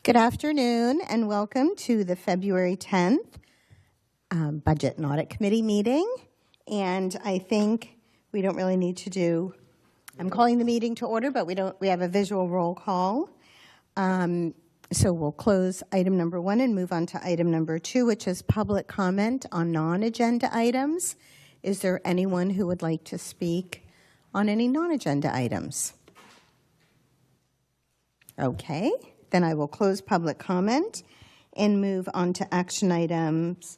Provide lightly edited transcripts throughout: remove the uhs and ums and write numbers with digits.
Good afternoon and welcome to the February 10th Budget and Audit Committee meeting. And I think we don't really need to do, I'm calling the meeting to order, but we have a visual roll call. So we'll close item number 1 and move on to item number 2, which is public comment on non-agenda items. Is there anyone who would like to speak on any non-agenda items? Okay. Then I will close public comment and move on to action items.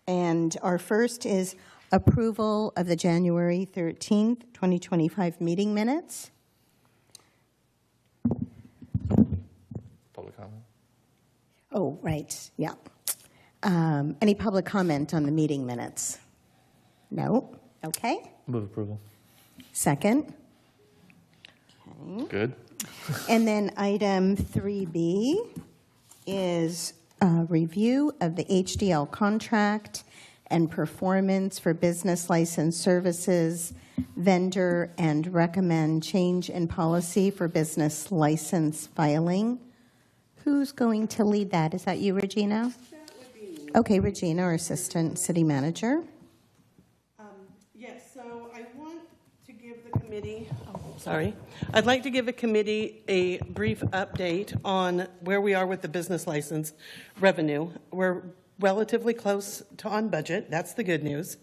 And our first is approval of the January 13th, 2025 meeting minutes. Public comment? Oh, right, yeah. Any public comment on the meeting minutes? No? Okay. Move approval. Second? Okay. Good. And then item 3B is a review of the HDL contract and performance for business license services, vendor, and recommend change in policy for business license filing. Who's going to lead that? Is that you, Regina? That would be me. Okay, Regina, our Assistant City Manager. Yes, so I want to give the committee, I'd like to give the committee a brief update on where we are with the business license revenue. We're relatively close to on budget. That's the good news.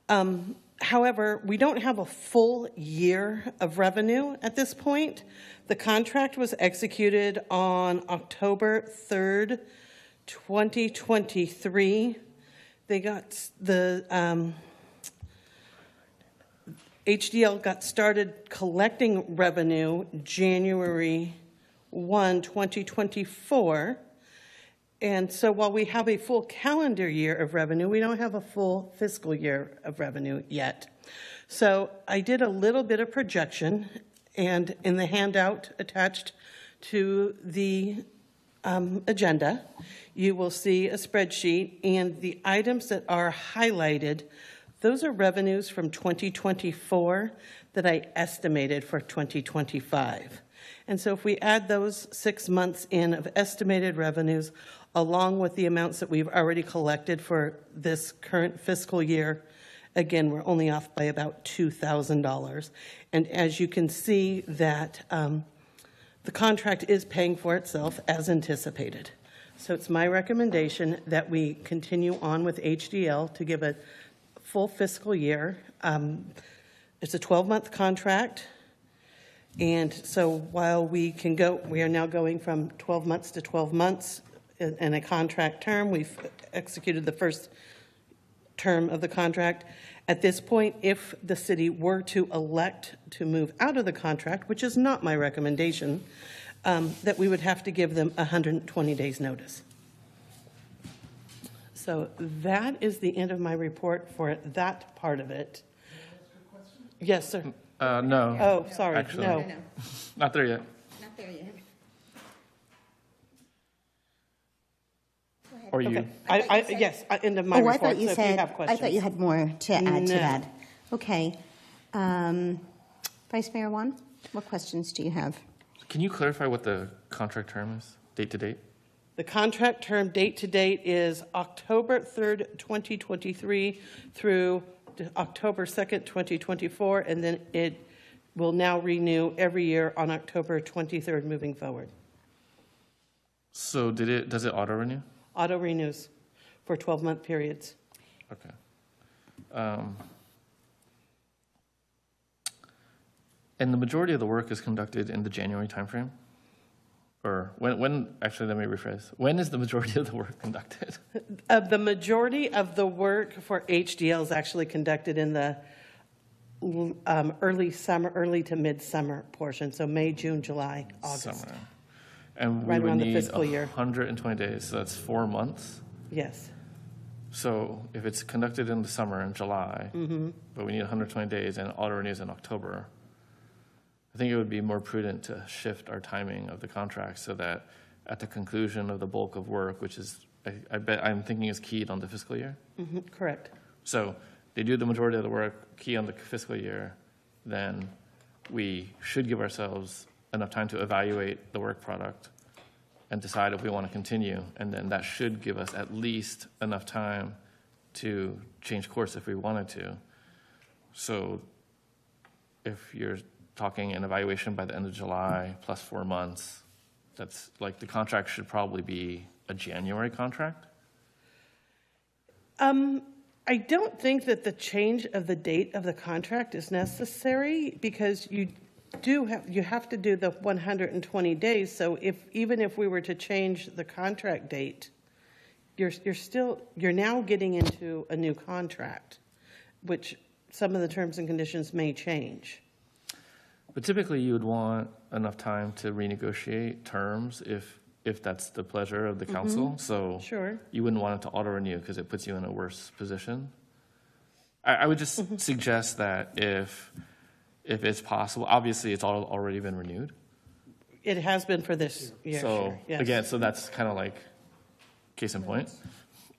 However, we don't have a full year of revenue at this point. The contract was executed on October 3rd, 2023. They got the HDL got started collecting revenue January 1, 2024. And so while we have a full calendar year of revenue, we don't have a full fiscal year of revenue yet. So I did a little bit of projection, and in the handout attached to the agenda, you will see a spreadsheet, and the items that are highlighted, those are revenues from 2024 that I estimated for 2025. And so if we add those 6 months in of estimated revenues, along with the amounts that we've already collected for this current fiscal year, again, we're only off by about $2,000. And as you can see that the contract is paying for itself as anticipated. So it's my recommendation that we continue on with HDL to give a full fiscal year. It's a 12-month contract. And so while we are now going from 12 months to 12 months in a contract term. We've executed the first term of the contract. At this point, if the city were to elect to move out of the contract, which is not my recommendation, that we would have to give them 120 days notice. So that is the end of my report for that part of it. Yes, sir. No. Oh, sorry. Actually, no. Not there yet. Not there yet. Or you? Okay. Yes, end of my report. I thought you so said, if you have questions. I thought you had more to add to No. that. Okay. Vice Mayor Wan, what questions do you have? Can you clarify what the contract term is, date to date? The contract term date to date is October 3rd, 2023 through October 2nd, 2024, and then it will now renew every year on October 23rd moving forward. So does it auto renew? Auto renews for 12-month periods. Okay. And the majority of the work is conducted in the January timeframe? Or when, actually, let me rephrase. When is the majority of the work conducted? The majority of the work for HDL is actually conducted in the early to mid-summer portion, so May, June, July, August. Summer. And Right we would around the need fiscal year. 120 days, so that's 4 months. Yes. So if it's conducted in the summer in July, but we need 120 days and auto renews in October, I think it would be more prudent to shift our timing of the contract so that at the conclusion of the bulk of work, which is, I'm thinking is keyed on the fiscal year. Correct. So they do the majority of the work, key on the fiscal year, then we should give ourselves enough time to evaluate the work product and decide if we want to continue. And then that should give us at least enough time to change course if we wanted to. So if you're talking an evaluation by the end of July plus 4 months, that's like the contract should probably be a January contract. I don't think that the change of the date of the contract is necessary, because you have to do the 120 days. So even if we were to change the contract date, you're now getting into a new contract, which some of the terms and conditions may change. But typically you would want enough time to renegotiate terms if that's the pleasure of the council. So Sure. you wouldn't want it to auto-renew because it puts you in a worse position. I would just suggest that if it's possible, obviously it's already been renewed. It has been for this year. So sure, yes. again, so that's kind of like case in point.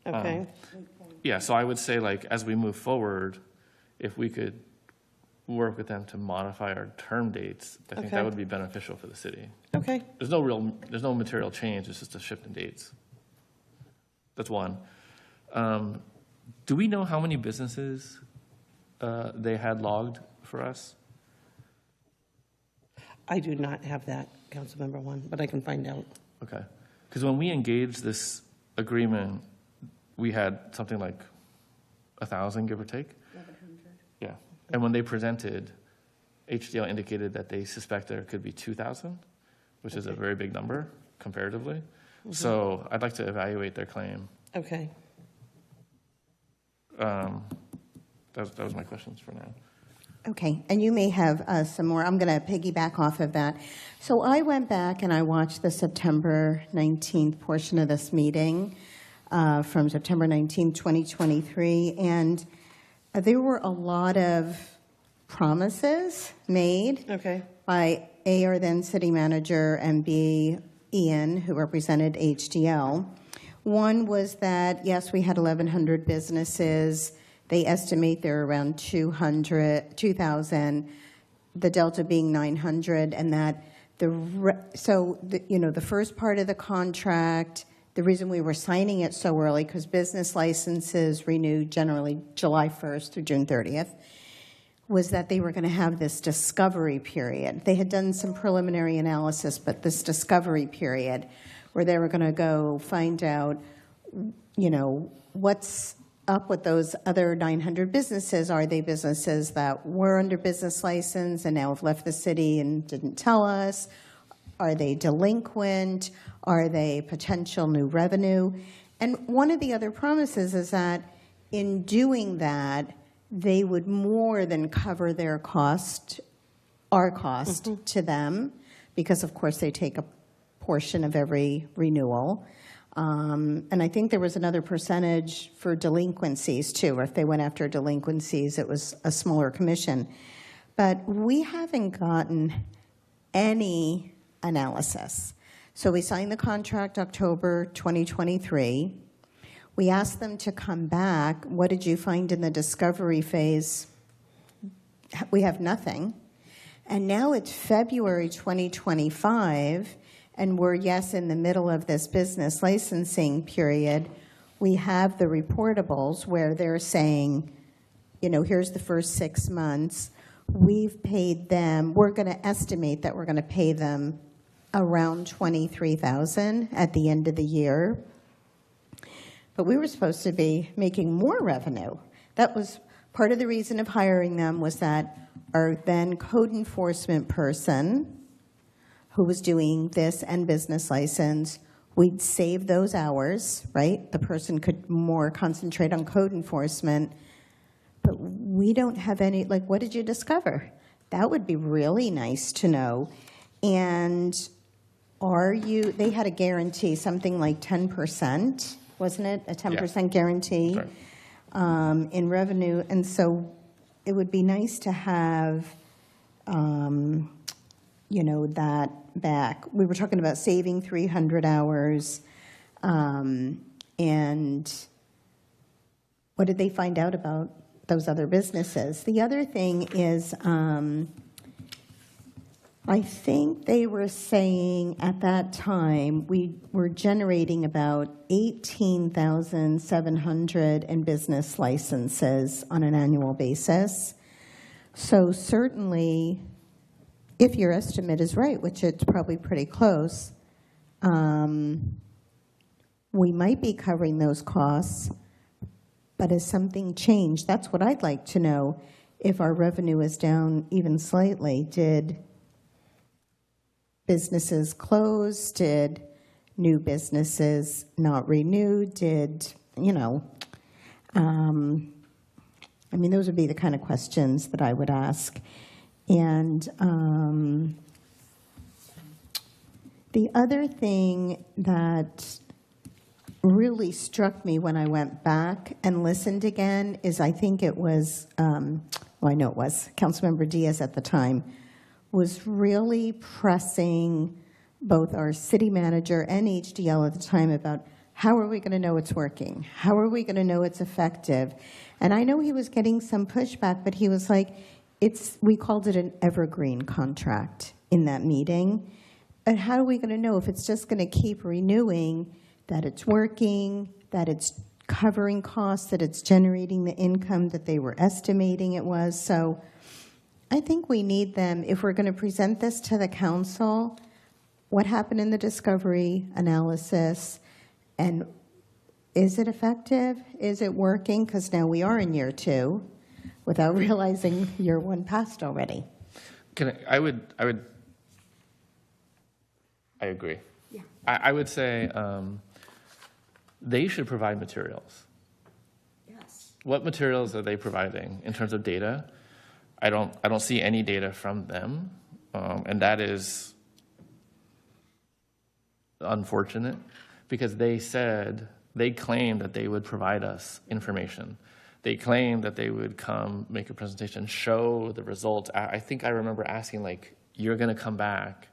Okay. Yeah, so I would say like as we move forward, if we could work with them to modify our term dates, I think Okay. that would be beneficial for the city. Okay. There's no material change, it's just a shift in dates. That's one. Do we know how many businesses they had logged for us? I do not have that, Councilmember One, but I can find out. Okay. Because when we engaged this agreement, we had something like 1,000, give or take. 1,100. Yeah. And when they presented, HDL indicated that they suspect there could be 2,000, which is a very big number comparatively. So I'd like to evaluate their claim. Okay. That was my questions for now. Okay, and you may have some more. I'm going to piggyback off of that. So I went back and I watched the September 19th portion of this meeting from September 19th, 2023, and there were a lot of promises made Okay. by A, our then city manager, and B, Ian, who represented HDL. One was that, yes, we had 1,100 businesses. They estimate there are around 2,000, the delta being 900, and that the first part of the contract, the reason we were signing it so early, because business licenses renewed generally July 1st through June 30th, was that they were going to have this discovery period. They had done some preliminary analysis, but this discovery period where they were going to go find out, what's up with those other 900 businesses. Are they businesses that were under business license and now have left the city and didn't tell us? Are they delinquent? Are they potential new revenue? And one of the other promises is that in doing that, they would more than cover their cost, our cost to them, because of course they take a portion of every renewal. And I think there was another percentage for delinquencies too. If they went after delinquencies, it was a smaller commission. But we haven't gotten any analysis. So we signed the contract October 2023. We asked them to come back. What did you find in the discovery phase? We have nothing. And now it's February 2025, and we're, yes, in the middle of this business licensing period. We have the reportables where they're saying, here's the first 6 months. We've paid them, we're going to estimate that we're going to pay them around $23,000 at the end of the year. But we were supposed to be making more revenue. That was part of the reason of hiring them, was that our then code enforcement person who was doing this and business license, we'd save those hours, right? The person could more concentrate on code enforcement. But we don't have any, what did you discover? That would be really nice to know. And they had a guarantee, something like 10%, wasn't it? A 10% guarantee in revenue. And so it would be nice to have, that back. We were talking about saving 300 hours. And what did they find out about those other businesses? The other thing is I think they were saying at that time, we were generating about 18,700 in business licenses on an annual basis. So certainly, if your estimate is right, which it's probably pretty close, we might be covering those costs, but has something changed? That's what I'd like to know. If our revenue is down even slightly, did businesses close? Did new businesses not renew? Did, those would be the kind of questions that I would ask. And the other thing that really struck me when I went back and listened again is I think it was, I know it was, Councilmember Diaz at the time, was really pressing both our city manager and HDL at the time about how are we going to know it's working? How are we going to know it's effective? And I know he was getting some pushback, but he was like, we called it an evergreen contract in that meeting. But how are we going to know if it's just going to keep renewing that it's working, that it's covering costs, that it's generating the income that they were estimating it was? So I think we need them, if we're going to present this to the council, what happened in the discovery analysis, and is it effective? Is it working? Because now we are in year 2 without realizing year 1 passed already. I agree. Yeah. I would say they should provide materials. Yes. What materials are they providing in terms of data? I don't see any data from them, and that is unfortunate because they claimed that they would provide us information. They claimed that they would come make a presentation, show the results. I think I remember asking, like, you're going to come back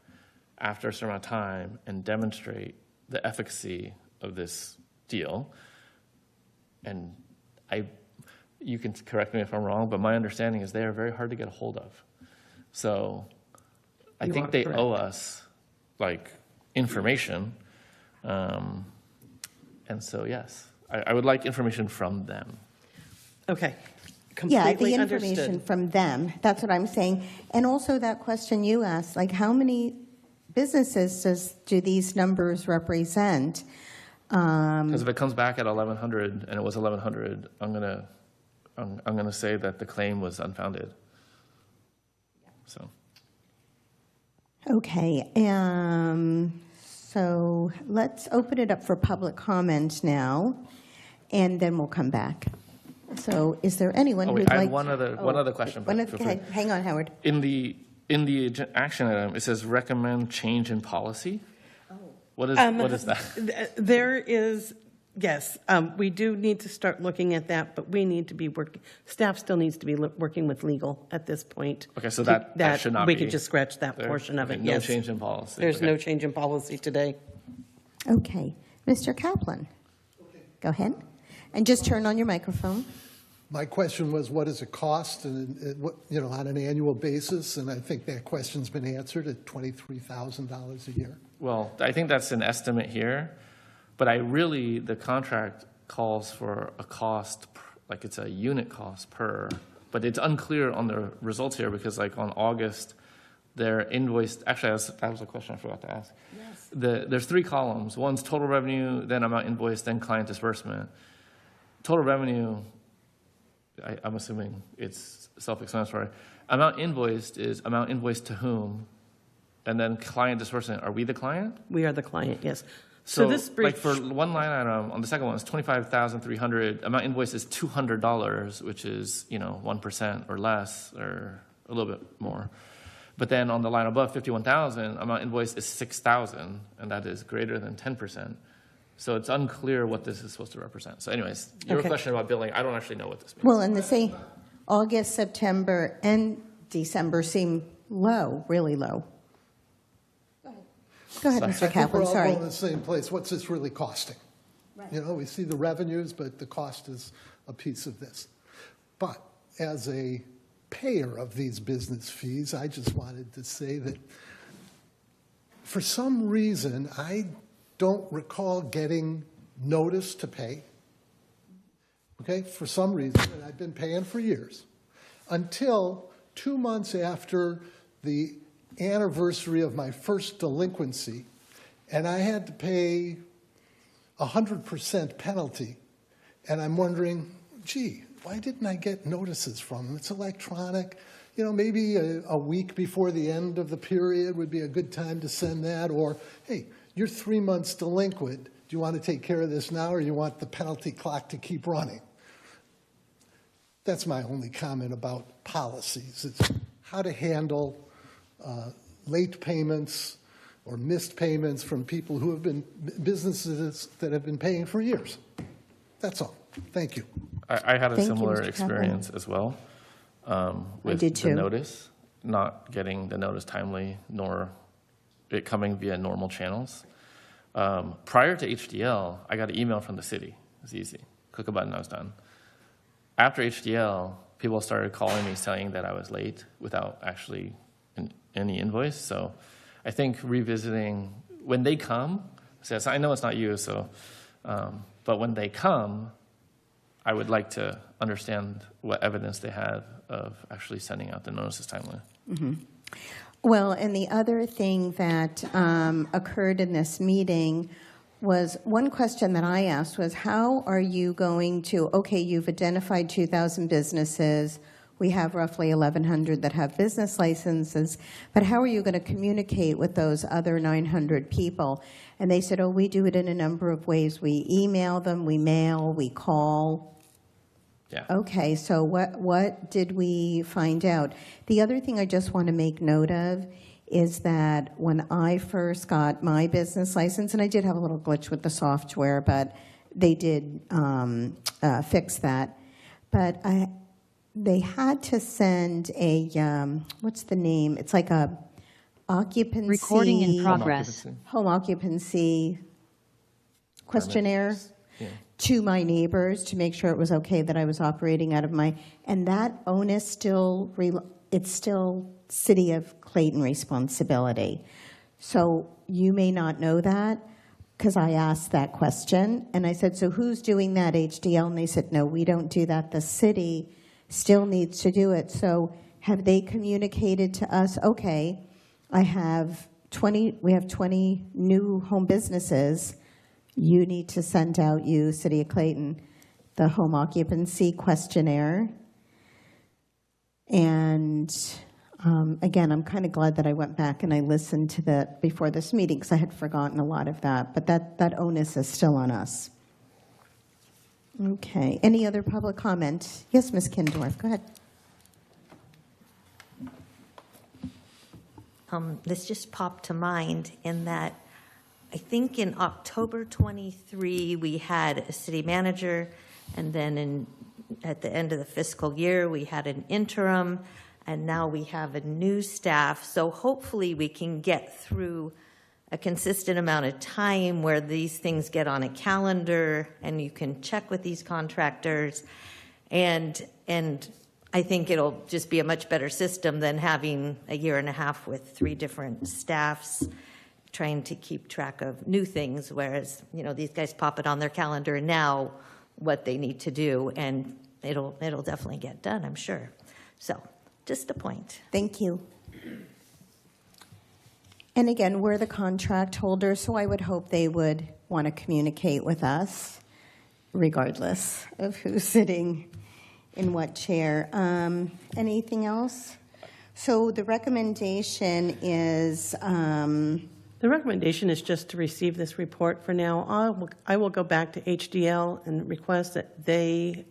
after a certain amount of time and demonstrate the efficacy of this deal. And you can correct me if I'm wrong, but my understanding is they are very hard to get a hold of. So I think they owe us, like, information. And so, yes, I would like information from them. Okay. Yeah, the Completely information understood. from them. That's what I'm saying. And also that question you asked, like, how many businesses do these numbers represent? Because if it comes back at 1,100 and it was 1,100, I'm gonna say that the claim was unfounded. So. Okay. So let's open it up for public comment now, and then we'll come back. So is there anyone who'd I like? have one other question. Okay, hang on, Howard. In the action item, it says recommend change in policy. What is that? There is, yes, we do need to start looking at that, but we need to be staff still needs to be working with legal at this point. Okay, so that should not we be. can just scratch that there? portion of it, No yes. change in policy. There's Okay. no change in policy today. Okay. Mr. Kaplan. Go ahead. And just turn on your microphone. My question was, what does it cost, and on an annual basis? And I think that question's been answered at $23,000 a year. Well, I think that's an estimate here, but the contract calls for a cost, like it's a unit cost per, but it's unclear on the results here because, like, on August, they're invoiced. Actually, that was a question I forgot to ask. Yes. There's 3 columns. One's total revenue, then amount invoiced, then client disbursement. Total revenue, I'm assuming it's self-explanatory. Amount invoiced is amount invoiced to whom, and then client disbursement. Are we the client? We are the client, yes. So this like for one line item on the second one, it's $25,300. Amount invoiced is $200, which is 1% or less or a little bit more. But then on the line above, 51,000, amount invoiced is 6,000, and that is greater than 10%. So it's unclear what this is supposed to represent. So anyways, your question about billing, I don't actually know what this means. Well, and August, September, and December seem low, really low. Go ahead, Mr. I think we're Kaplan, all sorry. going to the same place. What's this really costing? Right. We see the revenues, but the cost is a piece of this. But as a payer of these business fees, I just wanted to say that for some reason, I don't recall getting notice to pay. Okay, for some reason, and I've been paying for years, until 2 months after the anniversary of my first delinquency, and I had to pay 100% penalty. And I'm wondering, gee, why didn't I get notices from them? It's electronic. You know, maybe a week before the end of the period would be a good time to send that. Or, hey, you're 3 months delinquent. Do you want to take care of this now, or you want the penalty clock to keep running? That's my only comment about policies. It's how to handle late payments or missed payments from people who have been businesses that have been paying for years. That's all. Thank you. I had a Thank you, similar Mr. experience as well with did the too. notice, not getting the notice timely, nor it coming via normal channels. Prior to HDL, I got an email from the city. It was easy. Click a button, I was done. After HDL, people started calling me saying that I was late without actually any invoice. So I think revisiting, when they come, says, I know it's not you, so, but when they come, I would like to understand what evidence they have of actually sending out the notices timely. Mm-hmm. Well, and the other thing that occurred in this meeting was, one question that I asked was, how are you going to, okay, you've identified 2,000 businesses, we have roughly 1,100 that have business licenses, but how are you going to communicate with those other 900 people? And they said, oh, we do it in a number of ways. We email them, we mail, we call. Yeah. Okay, so what did we find out? The other thing I just want to make note of is that when I first got my business license, and I did have a little glitch with the software, but they did fix that. But they had to send a, what's the name? It's like a occupancy. Recording in progress. Home occupancy questionnaire. Yeah. To my neighbors to make sure it was okay that I was operating out of my, and that onus still, it's still City of Clayton responsibility. So you may not know that, because I asked that question, and I said, so who's doing that, HDL? And they said, no, we don't do that. The city still needs to do it. So have they communicated to us, okay, we have 20 new home businesses. You need to send out, you, City of Clayton, the home occupancy questionnaire. And again, I'm kind of glad that I went back and I listened to that before this meeting, because I had forgotten a lot of that. But that onus is still on us. Okay. Any other public comment? Yes, Ms. Kindorf, go ahead. This just popped to mind in that I think in October 23, we had a city manager, and then at the end of the fiscal year, we had an interim, and now we have a new staff. So hopefully we can get through a consistent amount of time where these things get on a calendar and you can check with these contractors. And I think it'll just be a much better system than having a year and a half with 3 different staffs trying to keep track of new things, whereas, you know, these guys pop it on their calendar now, what they need to do, and it'll definitely get done, I'm sure. So, just a point. Thank you. And again, we're the contract holder, so I would hope they would want to communicate with us, regardless of who's sitting in what chair. Anything else? So the recommendation is... The recommendation is just to receive this report for now. I will go back to HDL and request that they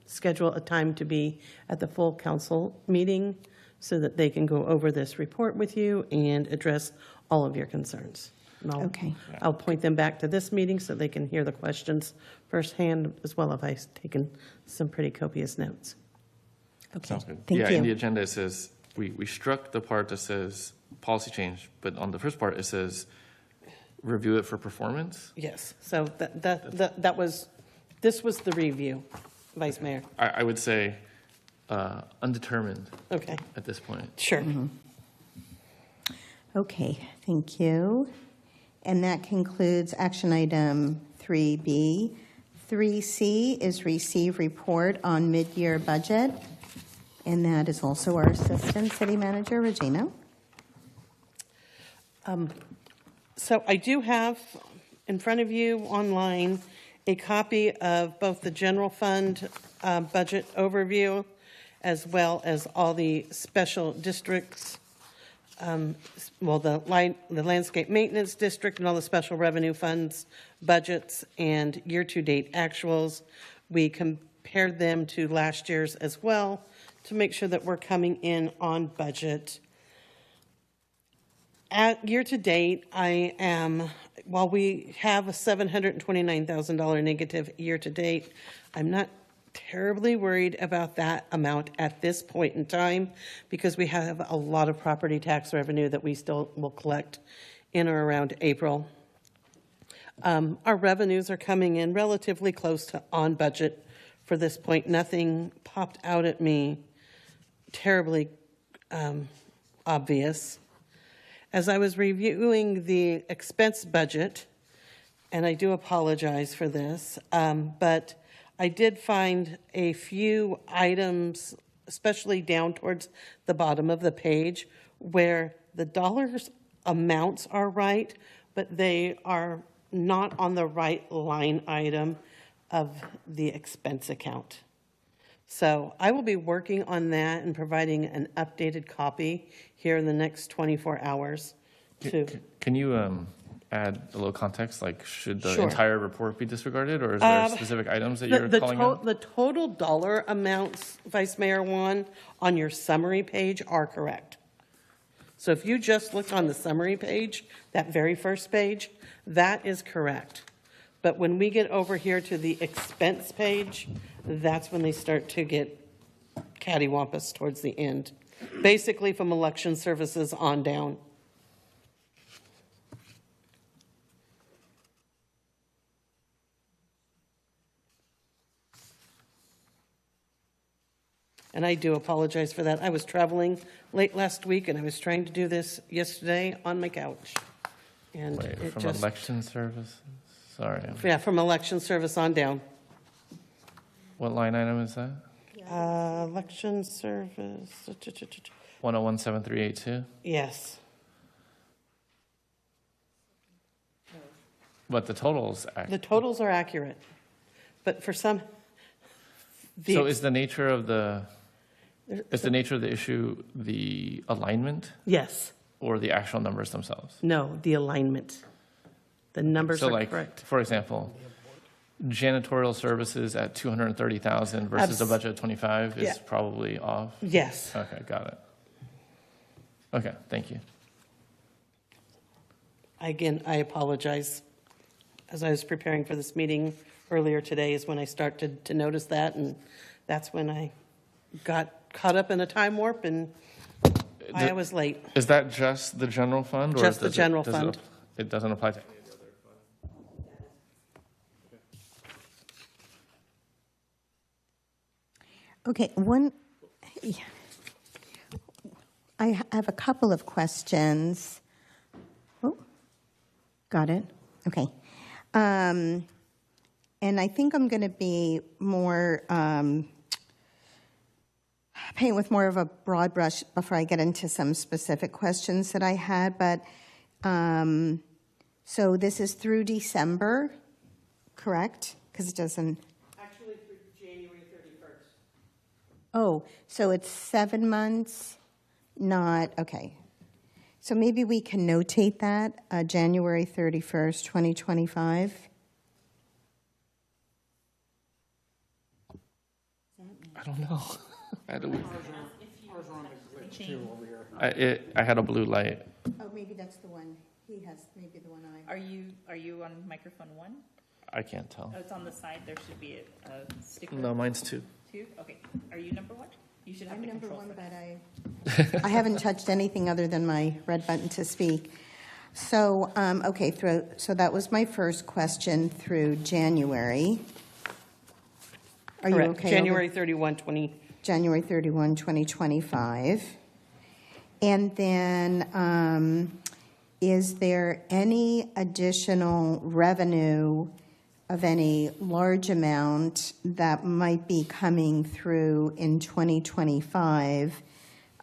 schedule a time to be at the full council meeting so that they can go over this report with you and address all of your concerns. And Okay. I'll point them back to this meeting so they can hear the questions firsthand, as well as I've taken some pretty copious notes. Okay, Sounds good. thank yeah, you. in the agenda it says, we struck the part that says policy change, but on the first part it says review it for performance. Yes, so this was the review, Vice Mayor. I would say undetermined Okay, at this point. sure. Okay, thank you. And that concludes action item 3B. 3C is receive report on mid-year budget, and that is also our Assistant City Manager, Regina. So I do have in front of you online a copy of both the general fund budget overview as well as all the special districts, the landscape maintenance district and all the special revenue funds budgets and year-to-date actuals. We compared them to last year's as well to make sure that we're coming in on budget. At year-to-date, while we have a $729,000 negative year-to-date, I'm not terribly worried about that amount at this point in time because we have a lot of property tax revenue that we still will collect in or around April. Our revenues are coming in relatively close to on budget for this point. Nothing popped out at me terribly obvious. As I was reviewing the expense budget, and I do apologize for this, but I did find a few items, especially down towards the bottom of the page, where the dollars amounts are right, but they are not on the right line item of the expense account. So I will be working on that and providing an updated copy here in the next 24 hours. Can you add a little context? Like, should the Sure. entire report be disregarded, or is there specific items that you're calling out? The total dollar amounts, Vice Mayor Juan, on your summary page are correct. So if you just look on the summary page, that very first page, that is correct. But when we get over here to the expense page, that's when they start to get cattywampus towards the end. Basically from election services on down. And I do apologize for that. I was traveling late last week and I was trying to do this yesterday on my couch. And Wait, it from just, election services? Sorry. yeah, from election service on down. What line item is that? Election service, 1017382? yes. But the totals, The totals are accurate, but for some, so is the nature of the issue the alignment yes, or the actual numbers themselves? no, the alignment. The numbers So are like, correct. for example, janitorial services at 230,000 versus a budget of 25 is Yeah. probably off? Yes. Okay, got it. Okay, thank you. Again, I apologize. As I was preparing for this meeting earlier today is when I started to notice that, and that's when I got caught up in a time warp, and I was late. Is that just the general fund? Just the does general does fund. It doesn't apply to any of the other funds? Okay, I have a couple of questions. Oh, got it. Okay. And I think I'm going to be more, paint with more of a broad brush before I get into some specific questions that I had. But, so this is through December, correct? Because it doesn't... Actually, through January 31st. Oh, so it's 7 months, not, okay. So maybe we can notate that, January 31st, 2025. I don't know. I had a blue light. Oh, maybe that's the one. He has maybe the one I... Are you on microphone 1? I can't tell. Oh, it's on the side. There should be a sticker. No, mine's 2. 2? Okay. Are you number 1? You should have I'm the number control one, for but that. I haven't touched anything other than my red button to speak. So, okay, so that was my first question through January. Are you Correct. okay? January 31, January 31, 2025. And then is there any additional revenue of any large amount that might be coming through in 2025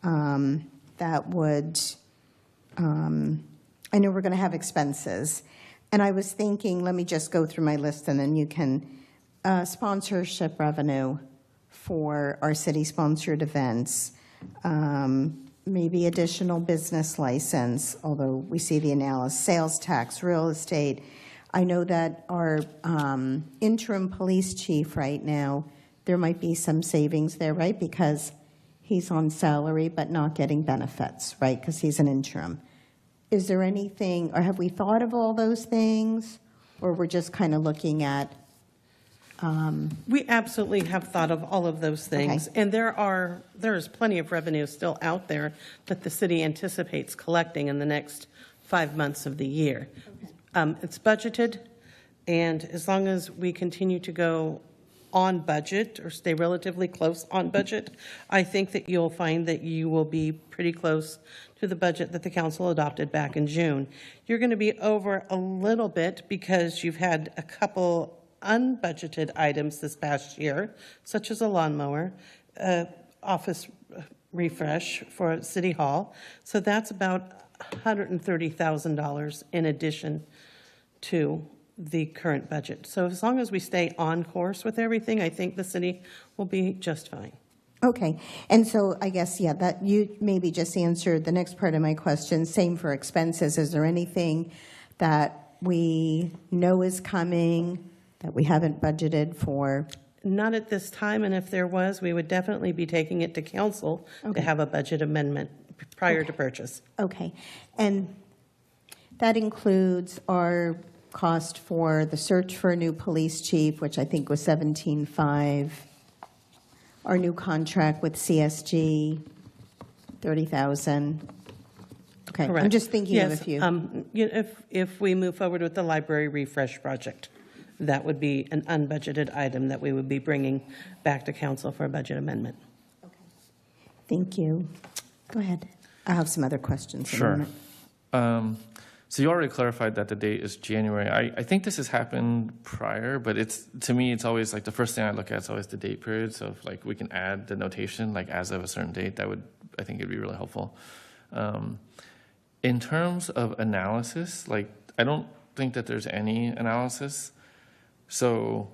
that would, I know we're going to have expenses. And I was thinking, let me just go through my list and then you can, sponsorship revenue for our city-sponsored events, maybe additional business license, although we see the analysis, sales tax, real estate. I know that our interim police chief right now, there might be some savings there, right? Because he's on salary but not getting benefits, right? Because he's an interim. Is there anything, or have we thought of all those things? Or we're just kind of looking at? We absolutely have thought of all of those things. Okay. And there is plenty of revenue still out there that the city anticipates collecting in the next 5 months of the year. It's budgeted, and as long as we continue to go on budget or stay relatively close on budget, I think that you'll find that you will be pretty close to the budget that the council adopted back in June. You're going to be over a little bit because you've had a couple unbudgeted items this past year, such as a lawnmower, office refresh for City Hall. So that's about $130,000 in addition to the current budget. So as long as we stay on course with everything, I think the city will be just fine. Okay, and so I guess, yeah, that you maybe just answered the next part of my question. Same for expenses. Is there anything that we know is coming that we haven't budgeted for? Not at this time, and if there was, we would definitely be taking it to council to have a budget amendment prior to purchase. Okay, and that includes our cost for the search for a new police chief, which I think was $17,500. Our new contract with CSG, $30,000. Okay, I'm Correct. just thinking of a Yes, few. if we move forward with the library refresh project, that would be an unbudgeted item that we would be bringing back to council for a budget amendment. Thank you. Go ahead. I have some other questions in a Sure. minute. So you already clarified that the date is January. I think this has happened prior, but to me, it's always like the first thing I look at is always the date period. So if like we can add the notation like as of a certain date, I think it'd be really helpful. In terms of analysis, like I don't think that there's any analysis. So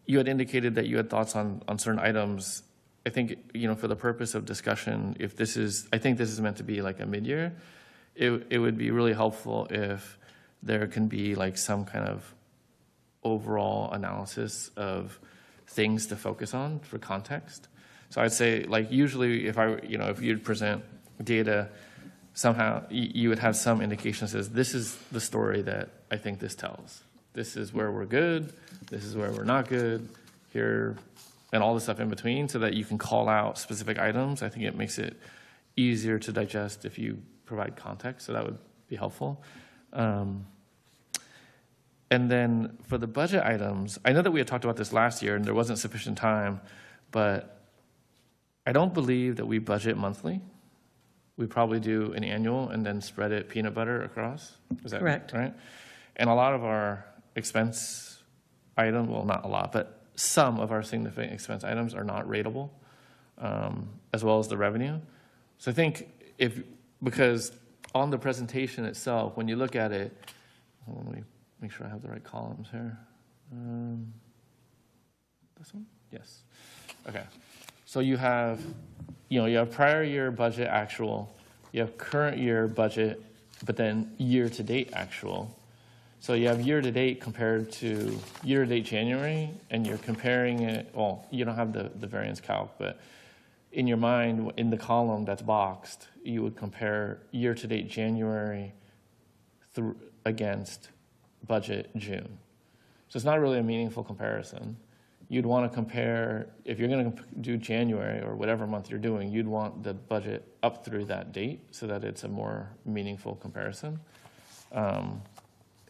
you had indicated that you had thoughts on certain items. I think, for the purpose of discussion, I think this is meant to be like a mid-year. It would be really helpful if there can be like some kind of overall analysis of things to focus on for context. So I'd say like usually if you'd present data, somehow you would have some indication that says this is the story that I think this tells. This is where we're good. This is where we're not good. Here, and all the stuff in between, so that you can call out specific items. I think it makes it easier to digest if you provide context, so that would be helpful. And then for the budget items, I know that we had talked about this last year and there wasn't sufficient time, but I don't believe that we budget monthly. We probably do an annual and then spread it peanut butter across. Is that Correct. right? And a lot of our expense items, well, not a lot, but some of our significant expense items are not rateable, as well as the revenue. So I think because on the presentation itself, when you look at it, let me make sure I have the right columns here. This one? Yes. Okay. So you have prior year budget actual, you have current year budget, but then year-to-date actual. So you have year-to-date compared to year-to-date January, and you're comparing it, well, you don't have the variance calc, but in your mind, in the column that's boxed, you would compare year-to-date January against budget June. So it's not really a meaningful comparison. You'd want to compare, if you're going to do January or whatever month you're doing, you'd want the budget up through that date so that it's a more meaningful comparison.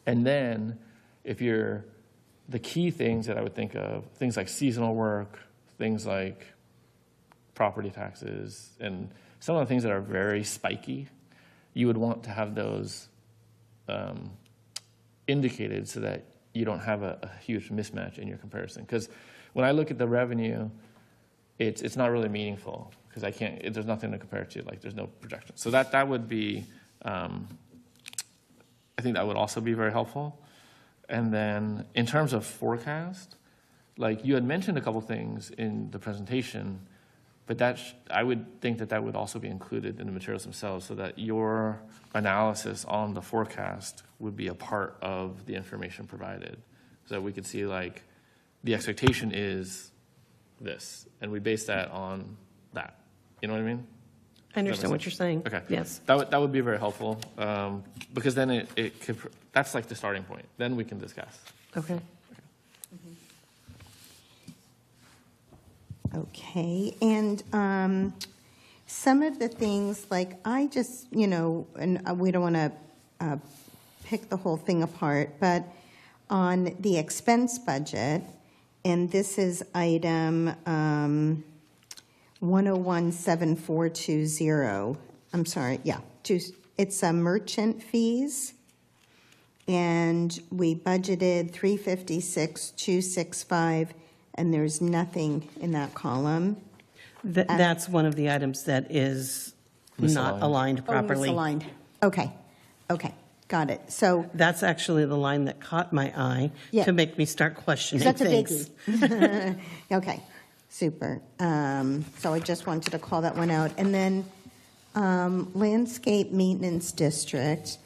And then the key things that I would think of, things like seasonal work, things like property taxes, and some of the things that are very spiky, you would want to have those indicated so that you don't have a huge mismatch in your comparison. Because when I look at the revenue, it's not really meaningful because there's nothing to compare it to, like there's no projection. So that would be, I think that would also be very helpful. And then in terms of forecast, like you had mentioned a couple things in the presentation, but I would think that would also be included in the materials themselves so that your analysis on the forecast would be a part of the information provided. So that we could see like the expectation is this, and we base that on that. You know what I mean? I understand what sense? you're saying. Okay. Yes. That would be very helpful because then it could, that's like the starting point. Then we can discuss. Okay. Okay, and some of the things, like I just, and we don't want to pick the whole thing apart, but on the expense budget, and this is item 1017420, I'm sorry, yeah, it's merchant fees, and we budgeted 356,265, and there's nothing in that column. That's one of the items that is not aligned properly. Misaligned. Okay, got it. So, That's actually the line that caught my eye Yeah. to make me start questioning that's a things. biggie. Okay, super. So I just wanted to call that one out. And then landscape maintenance district.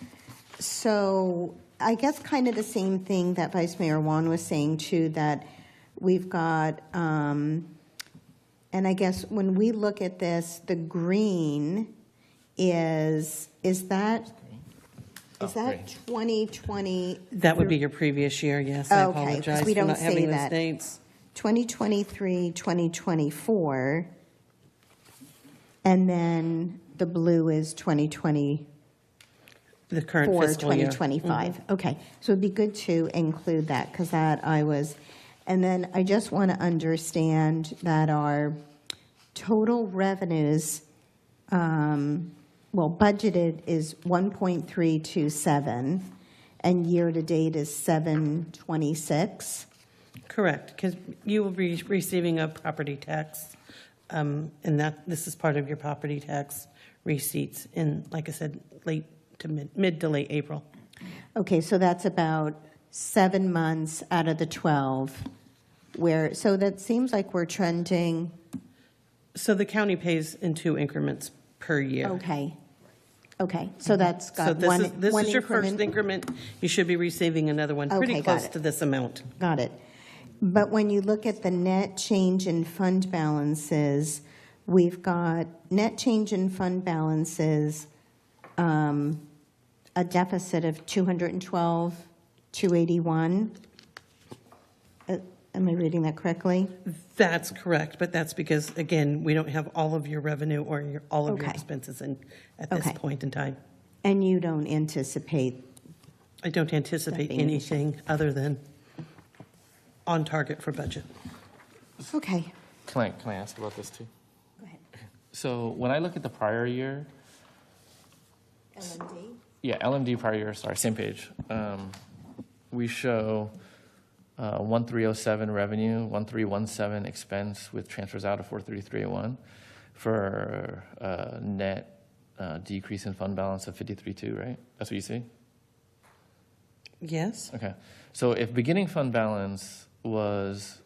So I guess kind of the same thing that Vice Mayor Wan was saying too, that we've got, and I guess when we look at this, the green is that great. 2020? That would be your previous year, yes. I Okay, 'cause apologize we for don't not say having those that. dates. 2023, 2024, and then the blue is 2024, The current fiscal year. 2025. Okay, so it'd be good to include that, because that I was, and then I just want to understand that our total revenues, budgeted is 1.327, and year-to-date is 726. Correct, because you will be receiving a property tax, and this is part of your property tax receipts in, like I said, mid to late April. Okay, so that's about 7 months out of the 12, so that seems like we're trending, So the county pays in 2 increments per year. okay, so that's So got one this one is your first increment. increment. You should be receiving another one Okay, pretty got close it. to this amount. Got it. But when you look at the net change in fund balances, we've got net change in fund balances, a deficit of 212,281. Am I reading that correctly? That's correct, but that's because, again, we don't have all of your revenue or all of your Okay. expenses at this Okay. point in time. And you don't anticipate, I don't anticipate That being an issue. anything other than on target for budget. okay. Can I ask about this too? Go ahead. So when I look at the prior year, LMD? yeah, LMD prior year, sorry, same page. We show 1307 revenue, 1317 expense with transfers out of 43381 for net decrease in fund balance of 53.2, right? That's what you see? Yes? Okay. So if beginning fund balance was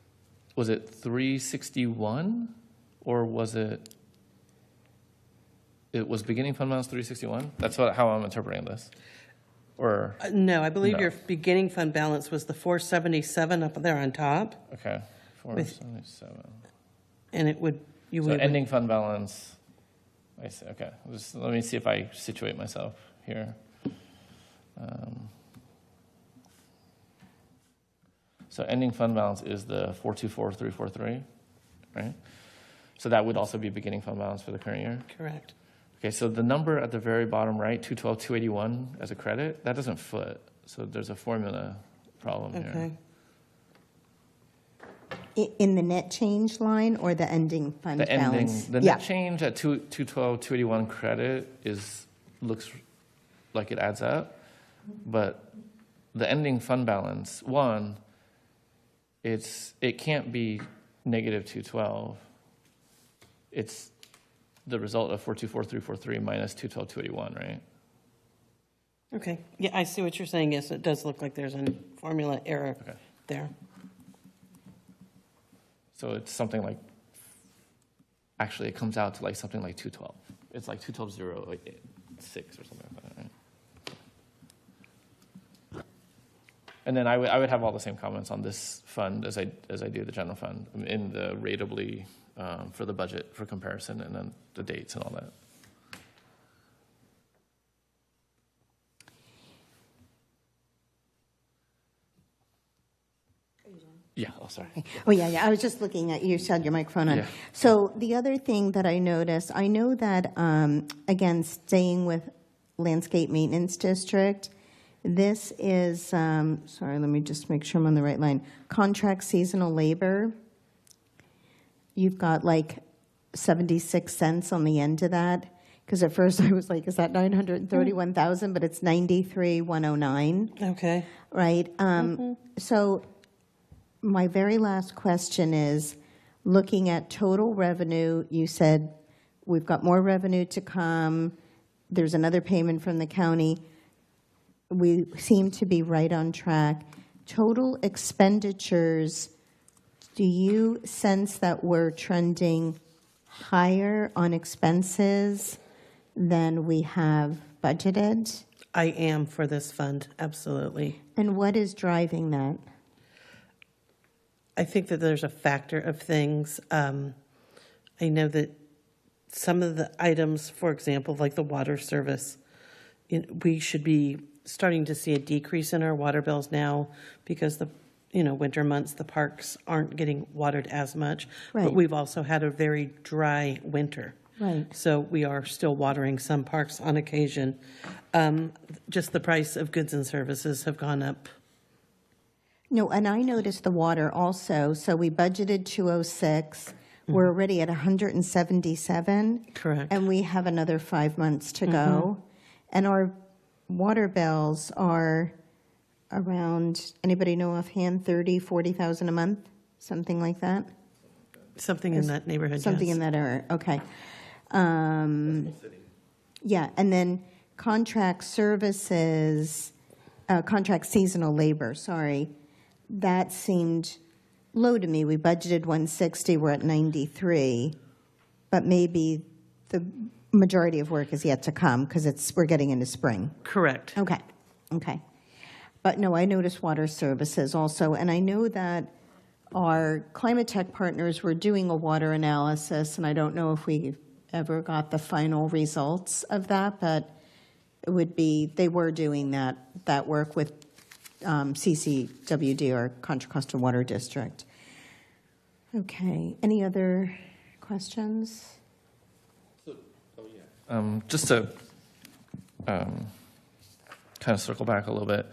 it 361 or was it was beginning fund balance 361? That's how I'm interpreting this. Or, No, I believe No. your beginning fund balance was the 477 up there on top, okay, 477. and you So would. ending fund balance, I see, okay. Let me see if I situate myself here. So ending fund balance is the 424,343, right? So that would also be beginning fund balance for the current year? Correct. Okay, so the number at the very bottom right, 212,281 as a credit, that doesn't foot. So there's a formula problem here. Okay. In the net change line or the ending fund The balance? ending, the Yeah. net change at 212, 281 credit looks like it adds up, but the ending fund balance, it can't be negative 212. It's the result of 424,343 minus 212, 281, right? Okay, yeah, I see what you're saying. Yes, it does look like there's a formula error Okay. there. So it's something like, actually, it comes out to like something like 212. It's like 212, like 6 or something like that, right? And then I would have all the same comments on this fund as I do the general fund in the ratably for the budget for comparison, and then the dates and all that. Yeah, oh, sorry. Oh, yeah, I was just looking at, you had your microphone on. Yeah. So the other thing that I noticed, I know that, again, staying with landscape maintenance district, this is, sorry, let me just make sure I'm on the right line. Contract seasonal labor. You've got like 76 cents on the end of that. Because at first I was like, is that 931,000? But it's 93,109. Okay. Right? So my very last question is, looking at total revenue, you said we've got more revenue to come. There's another payment from the county. We seem to be right on track. Total expenditures, do you sense that we're trending higher on expenses than we have budgeted? I am for this fund, absolutely. And what is driving that? I think that there's a factor of things. I know that some of the items, for example, like the water service, we should be starting to see a decrease in our water bills now because the winter months, the parks aren't getting watered as much. Right. But we've also had a very dry winter. Right. So we are still watering some parks on occasion. Just the price of goods and services have gone up. No, and I noticed the water also. So we budgeted 206. We're already at 177. Correct. And we have another 5 months to go. And our water bills are around, anybody know offhand, 30, 40,000 a month? Something like that? Something in that neighborhood, Something yes. in that area, okay. Yeah, and then contract services, contract seasonal labor, sorry, that seemed low to me. We budgeted 160, we're at 93, but maybe the majority of work is yet to come because we're getting into spring. Correct. Okay. But no, I noticed water services also, and I know that our climate tech partners were doing a water analysis, and I don't know if we ever got the final results of that, but they were doing that work with CCWD, or Contra Costa Water District. Okay, any other questions? Just to kind of circle back a little bit.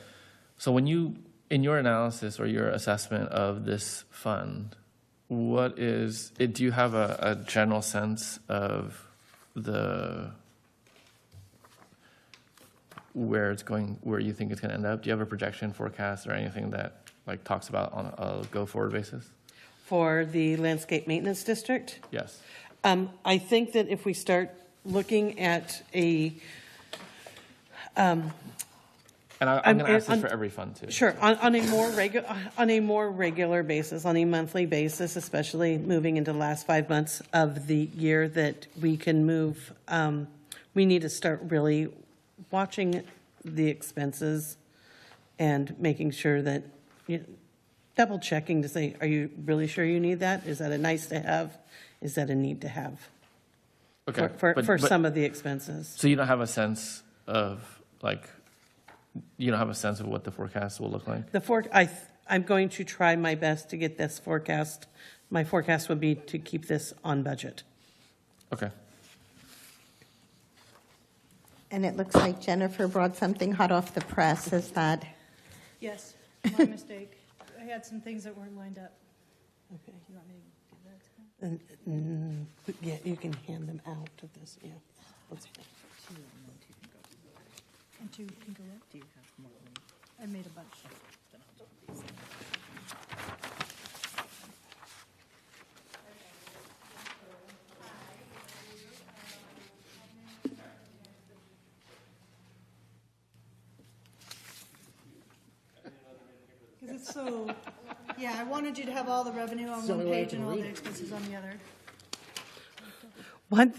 So in your analysis or your assessment of this fund, do you have a general sense of where it's going, where you think it's going to end up? Do you have a projection forecast or anything that like talks about on a go-forward basis? For the landscape maintenance district? Yes. I think that if we start looking at And I'm going to ask this for every fund too. Sure, on a more regular basis, on a monthly basis, especially moving into the last 5 months of the year, that we can move. We need to start really watching the expenses and making sure that double checking to say, are you really sure you need that? Is that a nice to have? Is that a need to have? Okay. For some of the expenses. So you don't have a sense of you don't have a sense of what the forecast will look like? I'm going to try my best to get this forecast. My forecast would be to keep this on budget. Okay. And it looks like Jennifer brought something hot off the press. Is that? Yes, my mistake. I had some things that weren't lined up. Okay. Yeah, you can hand them out to this, yeah. Let's- And two can go up? Do you have more than? I made a bunch. Because it's so, yeah, I wanted you to have all the revenue on one page and all the expenses on the other. One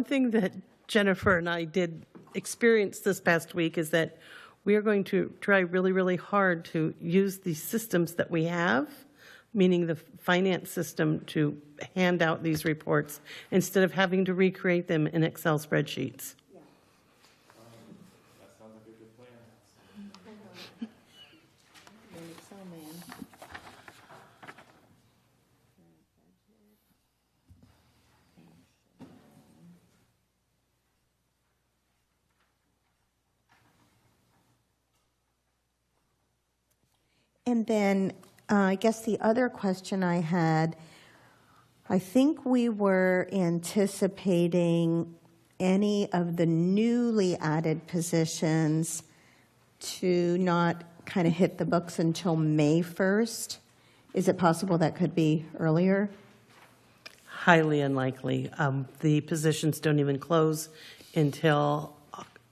thing that Jennifer and I did experience this past week is that we are going to try really, really hard to use the systems that we have, meaning the finance system, to hand out these reports instead of having to recreate them in Excel spreadsheets. That sounds like a good plan. And then I guess the other question I had, I think we were anticipating any of the newly added positions to not kind of hit the books until May 1st. Is it possible that could be earlier? Highly unlikely. The positions don't even close until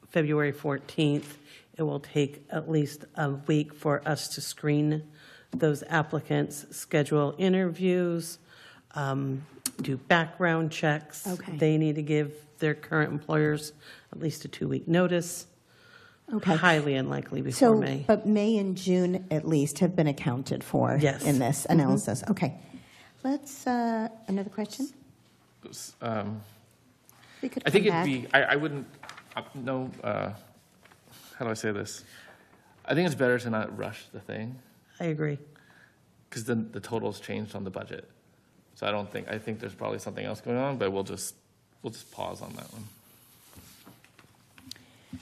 February 14th. It will take at least a week for us to screen those applicants, schedule interviews, do background checks. Okay. They need to give their current employers at least a 2-week notice. Okay. Highly unlikely before So, May. but May and June at least have been accounted for Yes. in this analysis. Okay. Let's, another question? We could I think come it'd back. be, I wouldn't, no, how do I say this? I think it's better to not rush the thing, I agree. because then the totals changed on the budget. So I think there's probably something else going on, but we'll just pause on that one.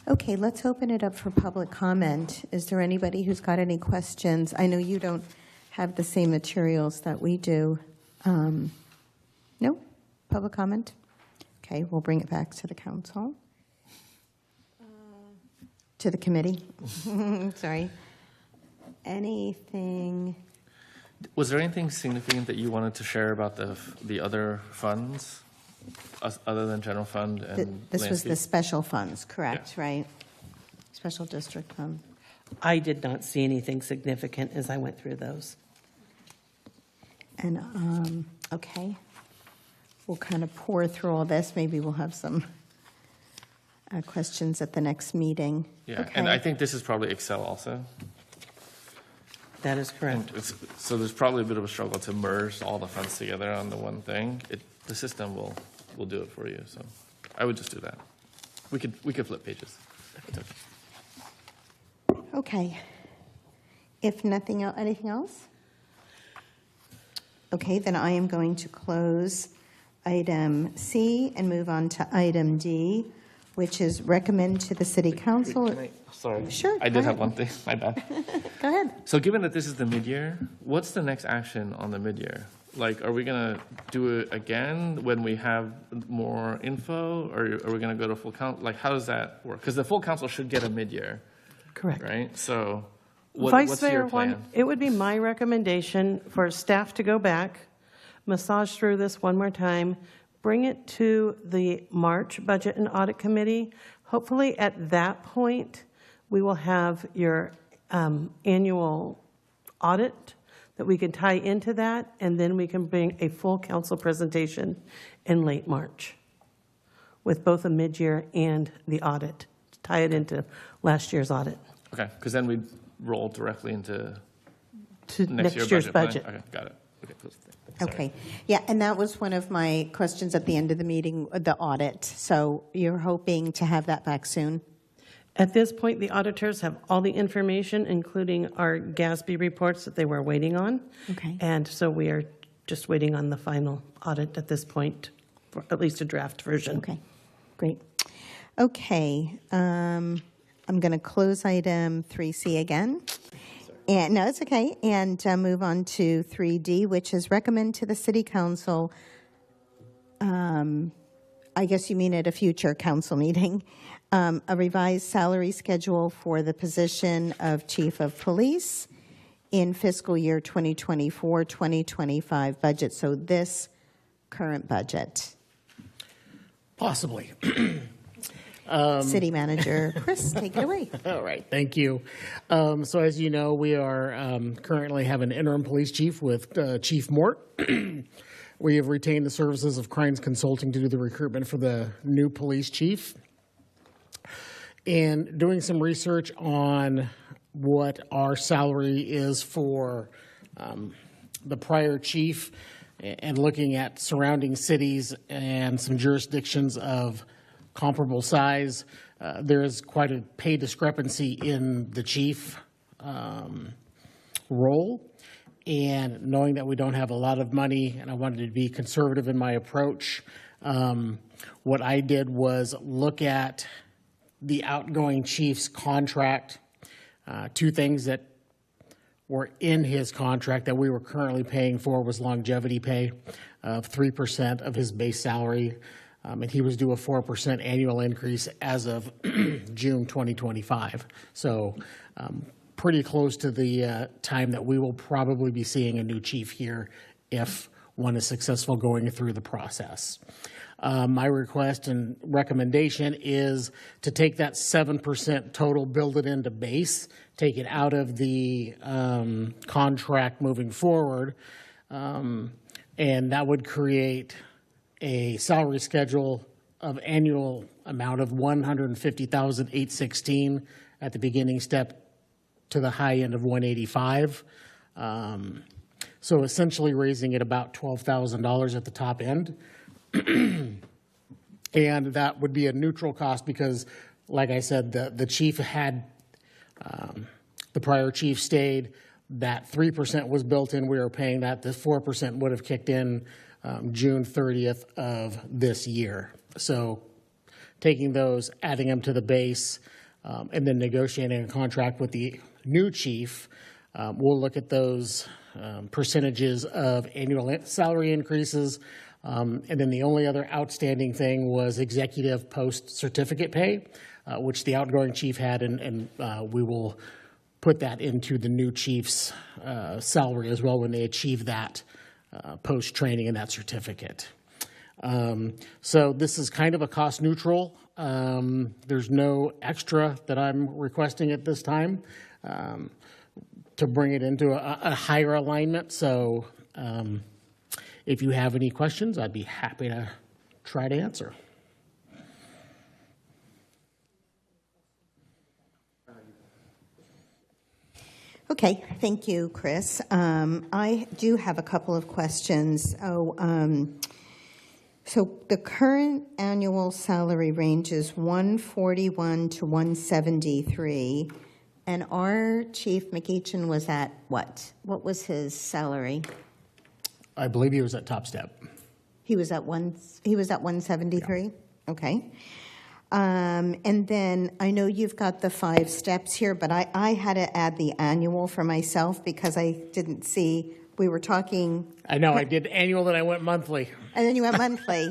Okay, let's open it up for public comment. Is there anybody who's got any questions? I know you don't have the same materials that we do. No? Public comment? Okay, we'll bring it back to the council. To the committee. Sorry. Anything? Was there anything significant that you wanted to share about the other funds, other than general fund and This was the landscape? special funds, correct, right? Special district fund. I did not see anything significant as I went through those. And, okay, we'll kind of pour through all this. Maybe we'll have some questions at the next meeting. Yeah, Okay. and I think this is probably Excel also. That is correct. So there's probably a bit of a struggle to merge all the funds together on the one thing. The system will do it for you, so I would just do that. We could flip pages. It's okay. Okay. If nothing else, anything else? Okay, then I am going to close item C and move on to item D, which is recommend to the city council. Sorry. Sure, I go did have ahead. one thing, my bad. Go ahead. So given that this is the mid-year, what's the next action on the mid-year? Like, are we going to do it again when we have more info, or are we going to go to full council? Like, how does that work? Because the full council should get a mid-year, Correct. right? So Vice what's Mayor, your plan? it would be my recommendation for staff to go back, massage through this one more time, bring it to the March Budget and Audit Committee. Hopefully, at that point, we will have your annual audit that we can tie into that, and then we can bring a full council presentation in late March with both a mid-year and the audit, tie it into last year's audit. Okay, because then we roll directly into To next year's plan? budget. Okay, got it. Okay, close. Sorry. Okay. Yeah, and that was one of my questions at the end of the meeting, the audit. So you're hoping to have that back soon? At this point, the auditors have all the information, including our GASB reports that they were waiting on. Okay. And so we are just waiting on the final audit at this point, for at least a draft version. Okay, great. Okay, I'm going to close item 3C again. And, no, it's okay. And move on to 3D, which is recommend to the city council, I guess you mean at a future council meeting, a revised salary schedule for the position of chief of police in fiscal year 2024-2025 budget. So this current budget. Possibly. City manager Chris, take it away. All right, thank you. So as you know, we are currently have an interim police chief with Chief Mort. We have retained the services of Crimes Consulting to do the recruitment for the new police chief. And doing some research on what our salary is for the prior chief and looking at surrounding cities and some jurisdictions of comparable size, there is quite a pay discrepancy in the chief role. And knowing that we don't have a lot of money, and I wanted to be conservative in my approach, what I did was look at the outgoing chief's contract. Two things that were in his contract that we were currently paying for was longevity pay of 3% of his base salary. And he was due a 4% annual increase as of June 2025. So pretty close to the time that we will probably be seeing a new chief here if one is successful going through the process. My request and recommendation is to take that 7% total, build it into base, take it out of the contract moving forward, and that would create a salary schedule of annual amount of $150,816 at the beginning step to the high end of 185. So essentially raising it about $12,000 at the top end. And that would be a neutral cost because, like I said, the chief had, the prior chief stayed, that 3% was built in, we were paying that, the 4% would have kicked in June 30th of this year. So taking those, adding them to the base, and then negotiating a contract with the new chief, we'll look at those percentages of annual salary increases. And then the only other outstanding thing was executive post-certificate pay, which the outgoing chief had, and we will put that into the new chief's salary as well when they achieve that post-training and that certificate. So this is kind of a cost neutral. There's no extra that I'm requesting at this time to bring it into a higher alignment. So if you have any questions, I'd be happy to try to answer. Okay, thank you, Chris. I do have a couple of questions. So the current annual salary range is 141 to 173, and our chief McEachin was at what? What was his salary? I believe he was at top step. He was at 173? Yeah. Okay. And then I know you've got the 5 steps here, but I had to add the annual for myself because I didn't see, we were talking. I know, I did annual, then I went monthly. And then you went monthly.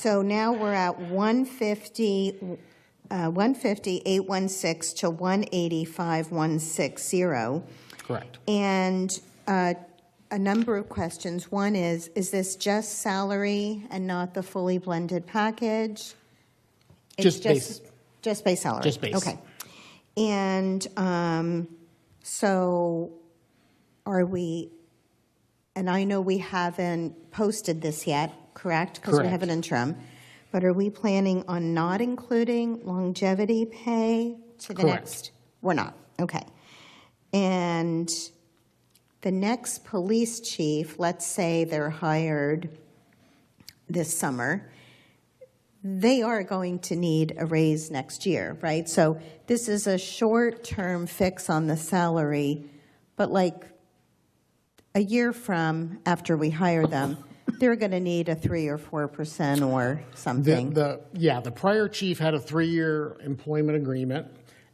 So now we're at 150, 816 to 185, 160. Correct. And a number of questions. One is this just salary and not the fully blended package? Just base. Just base salary? Just base. Okay. And so are we, and I know we haven't posted this yet, correct? Because we have an interim. But are we planning on not including longevity pay to the next? We're not. Okay. And the next police chief, let's say they're hired this summer, they are going to need a raise next year, right? So this is a short-term fix on the salary, but like a year from after we hire them, they're going to need a 3 or 4% or something. The prior chief had a 3-year employment agreement,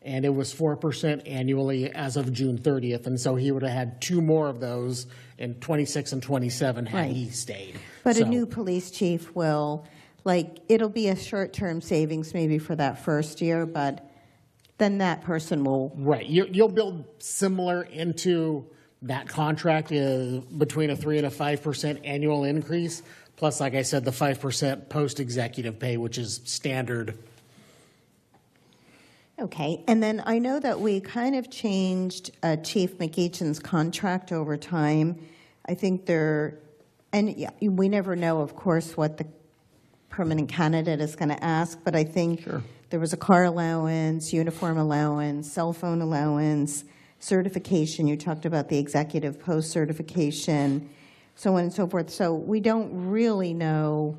and it was 4% annually as of June 30th. And so he would have had 2 more of those in 26 and 27 had he stayed. But a So- new police chief will, like, it'll be a short-term savings maybe for that first year, but then that person will, Right, you'll build similar into that contract is between a 3 and a 5% annual increase, plus, like I said, the 5% post-executive pay, which is standard. okay. And then I know that we kind of changed Chief McEachin's contract over time. I think and yeah, we never know, of course, what the permanent candidate is going to ask, but I think there was a car allowance, uniform allowance, cell phone allowance, certification. You talked about the executive post certification, so on and so forth. So we don't really know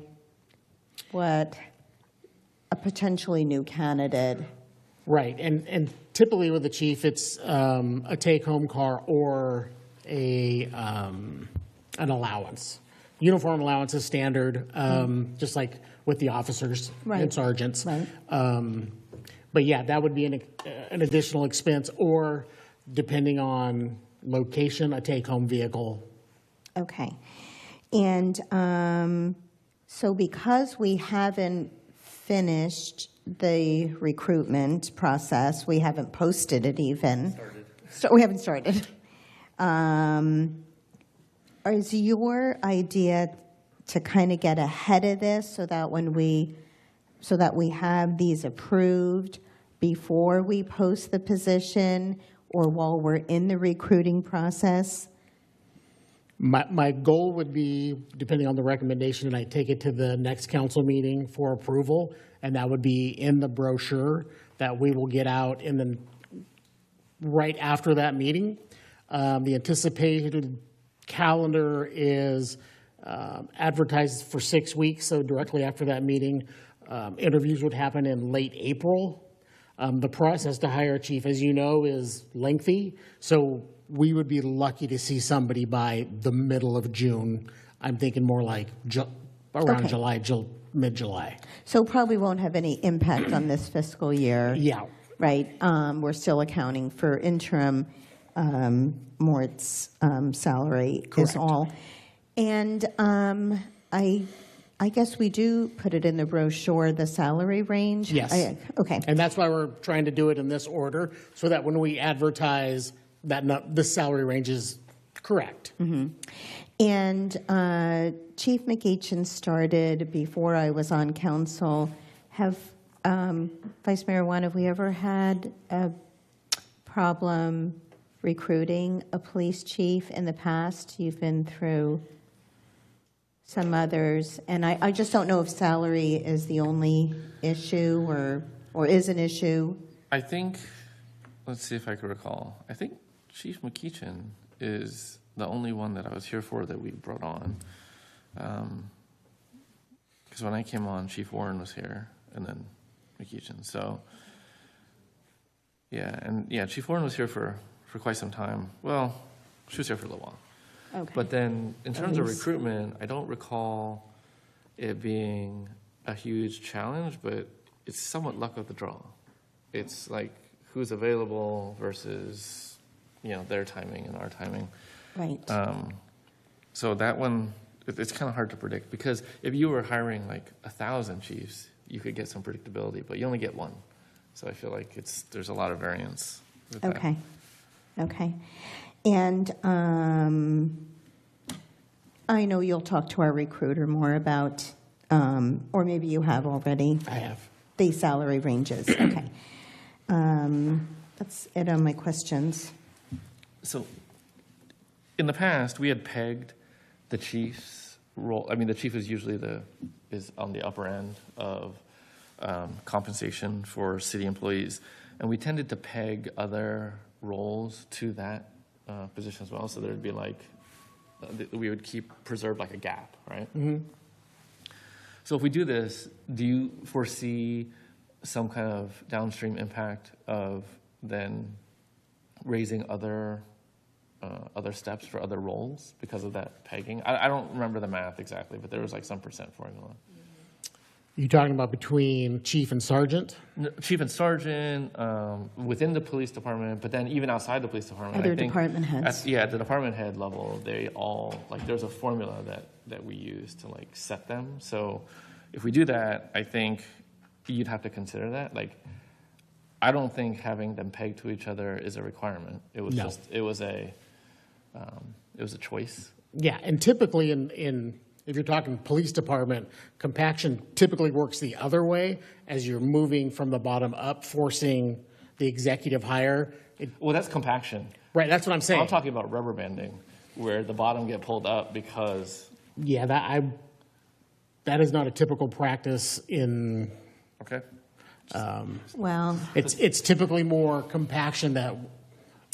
what a potentially new candidate. Right, and typically with the chief, it's a take-home car or an allowance. Uniform allowance is standard, just like with the officers and sergeants. Right. But yeah, that would be an additional expense, or depending on location, a take-home vehicle. Okay. And so because we haven't finished the recruitment process, we haven't posted it even. We haven't started. Is your idea to kind of get ahead of this so that we have these approved before we post the position or while we're in the recruiting process? My goal would be, depending on the recommendation, and I take it to the next council meeting for approval, and that would be in the brochure that we will get out right after that meeting. The anticipated calendar is advertised for 6 weeks, so directly after that meeting, interviews would happen in late April. The process to hire a chief, as you know, is lengthy, so we would be lucky to see somebody by the middle of June. I'm thinking more like around Okay. July, mid-July. So probably won't have any impact on this fiscal year. Yeah. Right. We're still accounting for interim Mort's salary is Correct. all. And I guess we do put it in the brochure, the salary range? Yes. Okay. And that's why we're trying to do it in this order, so that when we advertise, that the salary range is correct. And Chief McEachin started before I was on council. Vice Mayor Juan, have we ever had a problem recruiting a police chief in the past? You've been through some others, and I just don't know if salary is the only issue or is an issue. I think, let's see if I can recall. I think Chief McEachin is the only one that I was here for that we brought on. Because when I came on, Chief Warren was here, and then McEachin. So, yeah, Chief Warren was here for quite some time. Well, she was here for a little while. Okay. But then, in terms of recruitment, I don't recall it being a huge challenge, but it's somewhat luck of the draw. It's like who's available versus, their timing and our timing. Right. So that one, it's kind of hard to predict, because if you were hiring like 1,000 chiefs, you could get some predictability, but you only get one. So I feel like there's a lot of variance with that. Okay. And I know you'll talk to our recruiter more about, or maybe you have already. I have. The salary ranges. Okay. That's it on my questions. So in the past, we had pegged the chief's role. I mean, the chief is usually is on the upper end of compensation for city employees, and we tended to peg other roles to that position as well. So there'd be like we would preserve like a gap, right? Mm-hmm. So if we do this, do you foresee some kind of downstream impact of then raising other steps for other roles because of that pegging? I don't remember the math exactly, but there was like some percent formula. You talking about between chief and sergeant? Chief and sergeant, within the police department, but then even outside the police department. Other I think department heads. at the department head level, they all, like, there's a formula that we use to, like, set them. So if we do that, I think you'd have to consider that. Like, I don't think having them pegged to each other is a requirement. It was No. it was a choice. Yeah, and typically in if you're talking police department, compaction typically works the other way as you're moving from the bottom up, forcing the executive hire. Well, that's compaction. Right, that's what I'm saying. I'm talking about rubber banding, where the bottom get pulled up because. Yeah, that is not a typical practice in. Okay. Well, It's typically more compaction that,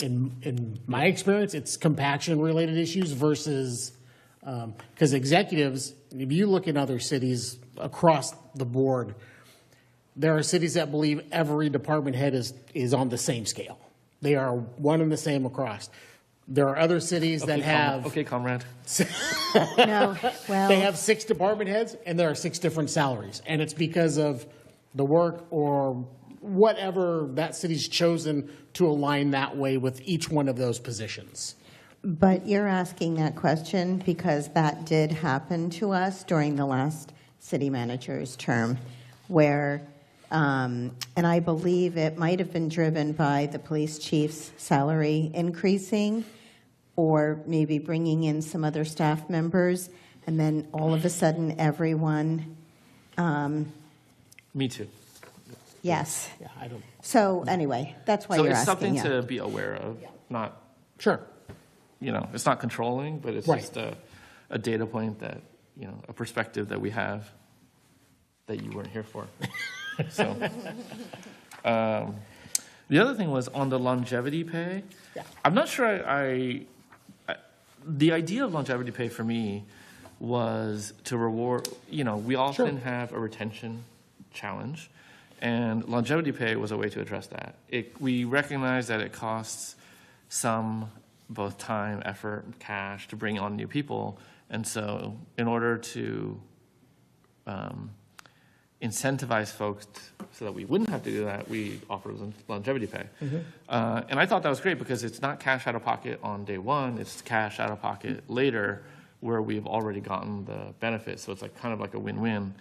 in my experience, it's compaction related issues versus, because executives, if you look in other cities across the board, there are cities that believe every department head is on the same scale. They are one and the same across. There are other cities that have. Okay, comrade. no, well. They have 6 department heads, and there are 6 different salaries. And it's because of the work or whatever that city's chosen to align that way with each one of those positions. But you're asking that question because that did happen to us during the last city manager's term, where, and I believe it might have been driven by the police chief's salary increasing, or maybe bringing in some other staff members, and then all of a sudden everyone, Me too. yes. Yeah, I don't. So anyway, that's why So you're it's asking. something Yeah. to be aware of, not, Sure. it's not controlling, but it's Right. just a data point that, a perspective that we have that you weren't here for. So, the other thing was on the longevity pay. Yeah. I'm not sure the idea of longevity pay for me was to reward, we often have a retention challenge, and longevity pay was a way to address that. We recognize that it costs some both time, effort, cash to bring on new people, and so in order to incentivize folks so that we wouldn't have to do that, we offer longevity pay. And I thought that was great because it's not cash out of pocket on day one, it's cash out of pocket later where we've already gotten the benefit. So it's like kind of like a win-win.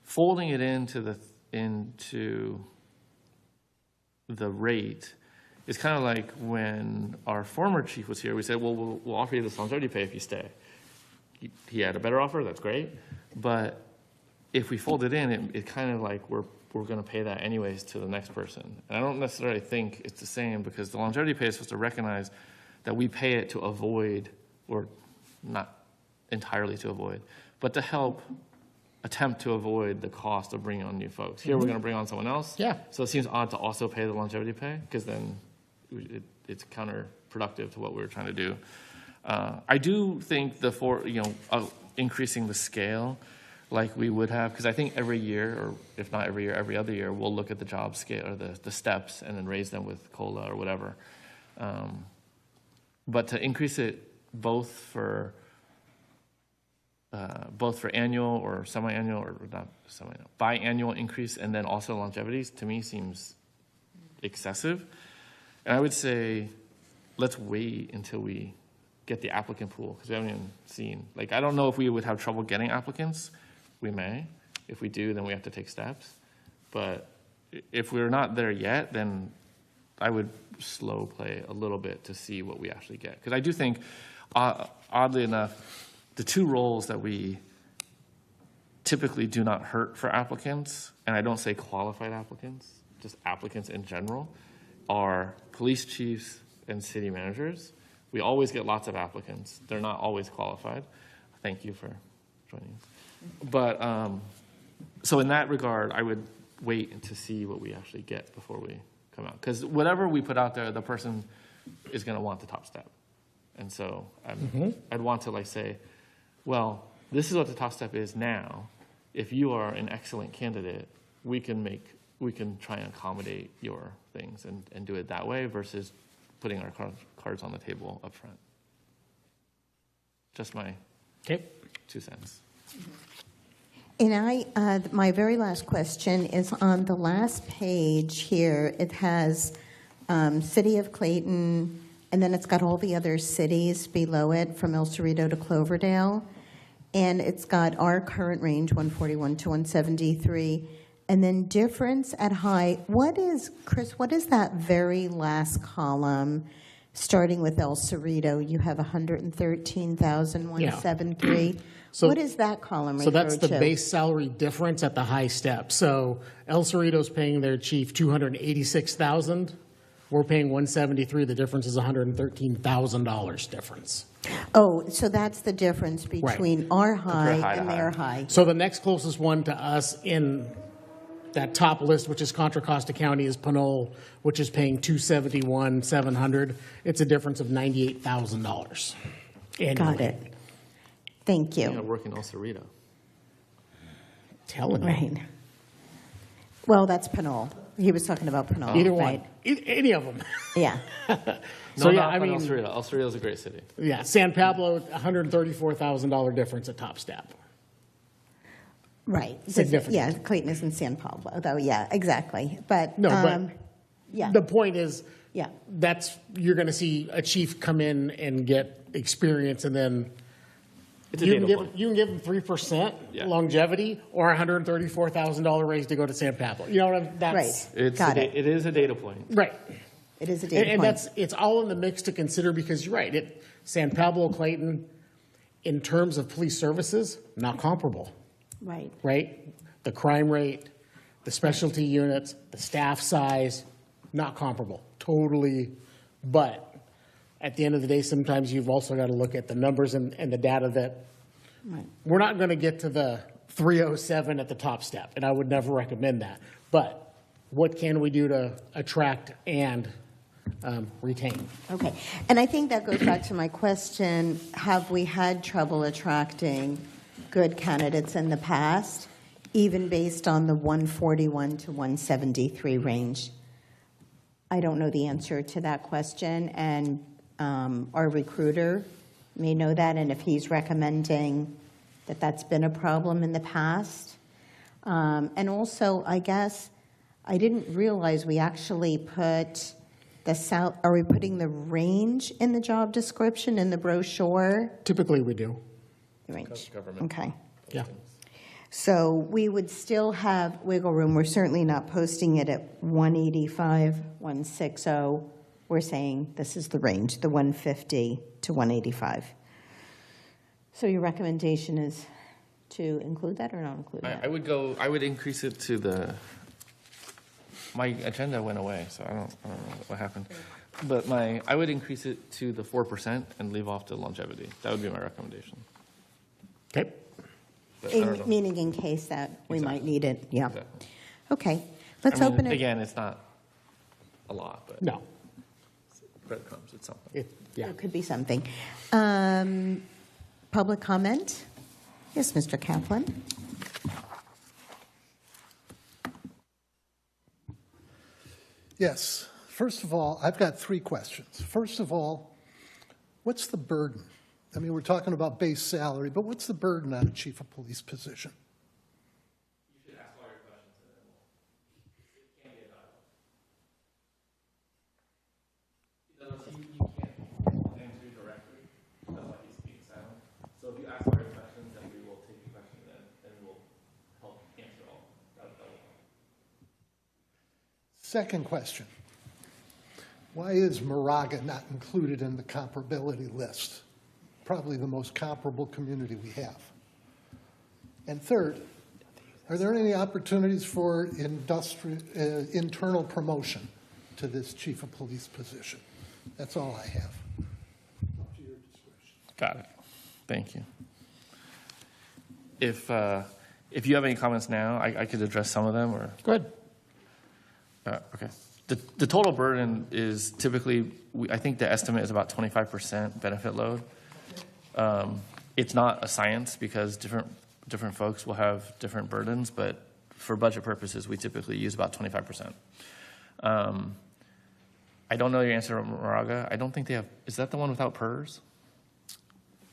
Folding it into the rate is kind of like when our former chief was here, we said, well, we'll offer you this longevity pay if you stay. He had a better offer, that's great. But if we fold it in, it kind of like we're going to pay that anyways to the next person. And I don't necessarily think it's the same because the longevity pay is supposed to recognize that we pay it to avoid, or not entirely to avoid, but to help attempt to avoid the cost of bringing on new folks. Here we're going to bring on someone else. Yeah. So it seems odd to also pay the longevity pay because then it's counterproductive to what we were trying to do. I do think increasing the scale like we would have, because I think every year, or if not every year, every other year, we'll look at the job scale or the steps and then raise them with COLA or whatever. But to increase it both for annual or semi-annual, or not semi-annual, biannual increase, and then also longevities, to me seems excessive. And I would say, let's wait until we get the applicant pool, because we haven't even seen, I don't know if we would have trouble getting applicants. We may. If we do, then we have to take steps. But if we're not there yet, then I would slow play a little bit to see what we actually get. Because I do think, oddly enough, the 2 roles that we typically do not hurt for applicants, and I don't say qualified applicants, just applicants in general, are police chiefs and city managers. We always get lots of applicants. They're not always qualified. Thank you for joining. But, so in that regard, I would wait to see what we actually get before we come out. Because whatever we put out there, the person is going to want the top step. And so I'd want to say, well, this is what the top step is now. If you are an excellent candidate, we can try and accommodate your things and do it that way versus putting our cards on the table up front. Just my 2 cents. And my very last question is on the last page here. It has City of Clayton, and then it's got all the other cities below it from El Cerrito to Cloverdale. And it's got our current range, 141 to 173. And then difference at high. Chris, what is that very last column, starting with El Cerrito? You have 113,173. So- what is that column So that's referred the to? base salary difference at the high step. So El Cerrito's paying their chief $286,000. We're paying 173. The difference is $113,000 difference. Oh, so that's the difference between our high high to and their high. So the next closest one to us in that top list, which is Contra Costa County, is Pinole, which is paying $271,700. It's a difference of $98,000 annually. Got it. Thank You know, you. working El Cerrito. Telling you. Right. Well, that's Pinole. He was talking about Pinole. Either one. Right? Any of them. Yeah. So, yeah, not I El mean, Cerrito. El Cerrito is a great city. yeah, San Pablo, $134,000 difference at top step. Right. Significant. Yeah, Clayton is in San Pablo, though. Yeah, exactly. But, No, but yeah. the point is, Yeah. you're going to see a chief come in and get experience, and then It's a you data can point. give them 3% Yeah. longevity or $134,000 raise to go to San Pablo. You know what I'm? That's Right. Got it. It is a data point. right. It is a data And point. it's all in the mix to consider, because you're right. San Pablo, Clayton, in terms of police services, not comparable, Right. right? The crime rate, the specialty units, the staff size, not comparable, totally. But at the end of the day, sometimes you've also got to look at the numbers and the data that Right. we're not going to get to the 307 at the top step, and I would never recommend that. But what can we do to attract and retain? Okay. And I think that goes back to my question, have we had trouble attracting good candidates in the past, even based on the 141 to 173 range? I don't know the answer to that question, and our recruiter may know that, and if he's recommending that that's been a problem in the past. And also, I guess, I didn't realize we actually put are we putting the range in the job description in the brochure? Typically, we do. Range. Government. Okay. Yeah. So we would still have wiggle room. We're certainly not posting it at 185, 160. We're saying this is the range, the 150 to 185. So your recommendation is to include that or not include that? I would increase it to my agenda went away, so I don't know what happened. But I would increase it to the 4% and leave off the longevity. That would be my recommendation. Okay. But I don't know. Meaning in case that we might Exactly. need it, yeah. Exactly. Okay, let's I mean, open it. Again, it's not a lot, but No. breadcrumbs, it's something. Yeah. It could be something. Public comment? Yes, Mr. Kaplan. Yes. First of all, I've got three questions. First of all, what's the burden? I mean, we're talking about base salary, but what's the burden on a chief of police position? You should ask all your questions and then it can be a dialogue. You can't answer directly, that's why he's being silent. So if you ask all your questions, then we will take your question and we'll help answer all. That will help. Second question. Why is Moraga not included in the comparability list? Probably the most comparable community we have. And third, are there any opportunities for internal promotion to this chief of police position? That's all I have. Up to your discretion. Got it. Thank you. If you have any comments now, I could address some of them, or? Good. Okay. The total burden is typically, I think the estimate is about 25% benefit load. It's not a science because different folks will have different burdens, but for budget purposes, we typically use about 25%. I don't know your answer on Moraga. I don't think they have, is that the one without PERS?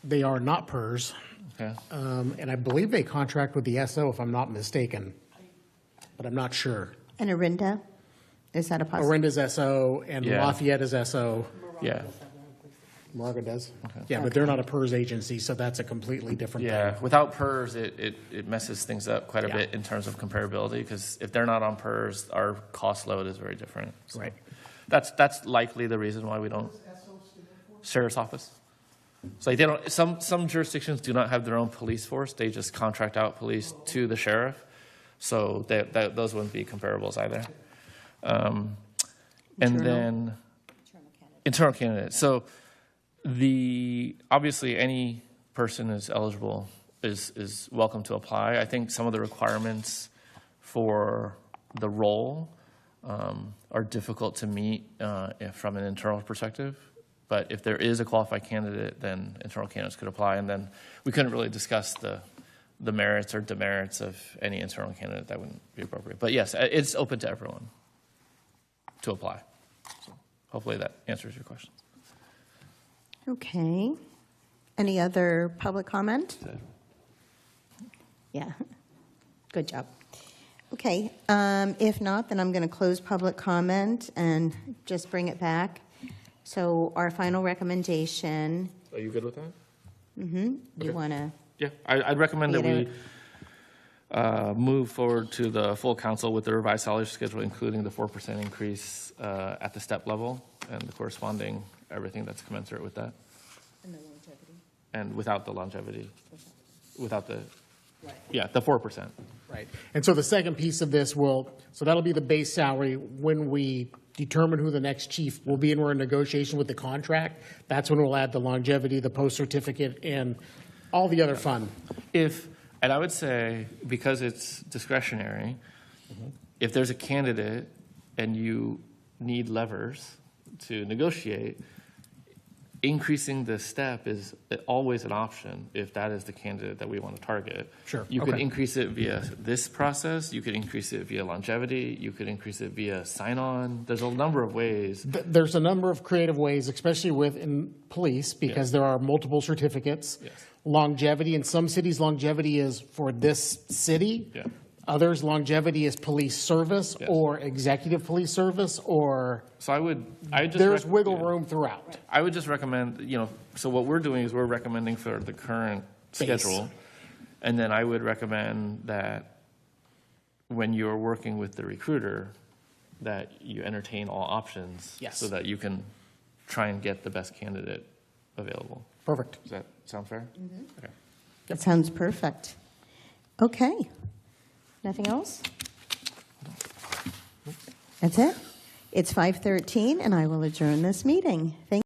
They are not PERS, Okay. and I believe they contract with the SO, if I'm not mistaken, but I'm not sure. And Arinda, is that a possibility? Orinda's SO and Yeah. Lafayette is SO. Yeah. Moraga does? Yeah, but they're not a PERS agency, so that's a completely different thing. Yeah, without PERS, it messes things up quite a Yeah. bit in terms of comparability, because if they're not on PERS, our cost load is very different. So Right. That's likely the reason why we don't. Sheriff's Office. So they don't. Some jurisdictions do not have their own police force. They just contract out police to the sheriff. So those wouldn't be comparables either. And then internal candidate. So obviously any person is eligible is welcome to apply. I think some of the requirements for the role are difficult to meet from an internal perspective. But if there is a qualified candidate, then internal candidates could apply, and then we couldn't really discuss the merits or demerits of any internal candidate. That wouldn't be appropriate. But yes, it's open to everyone to apply. So hopefully that answers your questions. Okay. Any other public comment? Yeah. Good job. Okay. If not, then I'm going to close public comment and just bring it back. So our final recommendation, Are you good with that? you want to, Yeah, I'd recommend that Lead we move forward to the full council with the revised salary schedule, including the 4% increase at the step level and the corresponding everything that's commensurate with that. And the longevity. And without the longevity, without the, yeah, the 4%. Right. And so the second piece of this so that'll be the base salary. When we determine who the next chief will be and we're in negotiation with the contract, that's when we'll add the longevity, the post certificate, and all the other fun. And I would say, because it's discretionary, if there's a candidate and you need levers to negotiate, increasing the step is always an option if that is the candidate that we want to target. Sure. You could Okay. increase it via this process. You could increase it via longevity. You could increase it via sign-on. There's a number of ways. There's a number of creative ways, especially within police, because there are multiple certificates. Yes. Longevity, in some cities, longevity is for this city. Yeah. Others, longevity is police service Yes. or executive police service, or So I just there's wiggle room throughout. I would just recommend, so what we're doing is we're recommending for the current Base. schedule. And then I would recommend that when you're working with the recruiter, that you entertain all options. Yes. So that you can try and get the best candidate available. Perfect. Does that sound fair? Okay. that sounds perfect. Okay. Nothing else? That's it? It's 5:13, and I will adjourn this meeting. Thank